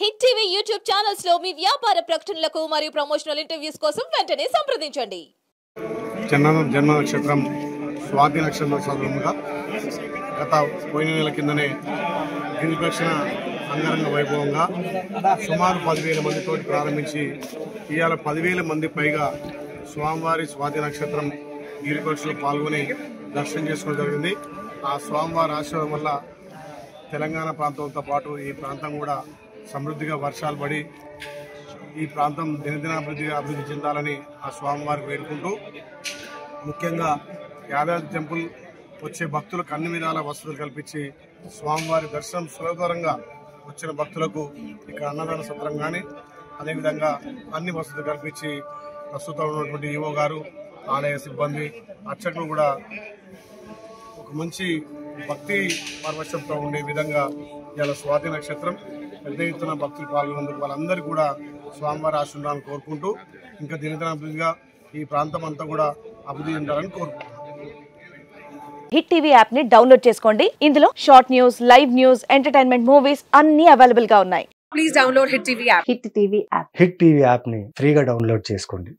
Hit TV YouTube channels లో మీ వ్యాపార ప్రకటనలకు మరియు ప్రమోషనల్ ఇంటర్వ్యూస్ కోసం వెంటనే సంప్రదించండి. జన్మ నక్షత్రం స్వాతి నక్షత్రం సందర్భంగా గత పోయిన నెల కిందనే గిరిప్రదక్షిణ అంగరంగ వైభవంగా సుమారు 10,000 మందితో ప్రారంభించి ఇవాళ 10,000 మంది పైగా స్వామివారి స్వాతి నక్షత్రం గిరిప్రదక్షిణలో పాల్గొని దర్శనం చేసుకోవడం జరిగింది. ఆ స్వామివారి ఆశీర్వాదం వల్ల తెలంగాణ ప్రాంతంతో పాటు ఈ ప్రాంతం కూడా సమృద్ధిగా వర్షాలు పడి ఈ ప్రాంతం అభివృద్ధి చెందాలని ఆ స్వామివారికి వేడుకుంటూ, ముఖ్యంగా యాదాద్రి టెంపుల్ వచ్చే భక్తులకు అన్ని విధాల వసతులు కల్పించి స్వామివారి దర్శనం సులభతరంగా వచ్చిన భక్తులకు ఇక్కడ అన్నదాన సత్రం కానీ అదేవిధంగా అన్ని వసతులు కల్పించి ప్రస్తుతం ఉన్నటువంటి ఈవో గారు, ఆలయ సిబ్బంది, అర్చకులు కూడా ఒక మంచి భక్తి పరవశంతో ఉండే విధంగా ఇలా స్వాతి నక్షత్రం పెద్ద ఎత్తున భక్తులు పాల్గొన్నందుకు వాళ్ళందరికీ కూడా స్వామివారి ఆశీర్వాదాలను కోరుకుంటూ ఇంకా దినదినాభివృద్ధిగా ఈ ప్రాంతం అంతా కూడా అభివృద్ధి చెందాలని కోరుకుంటున్నాను. హిట్ టీవీ యాప్ ని డౌన్లోడ్ చేసుకోండి. ఇందులో short news, live news, entertainment movies అన్ని అవైలబుల్ గా ఉన్నాయి. Please download hit TV app. Hit TV app ని ఫ్రీగా డౌన్లోడ్ చేసుకోండి.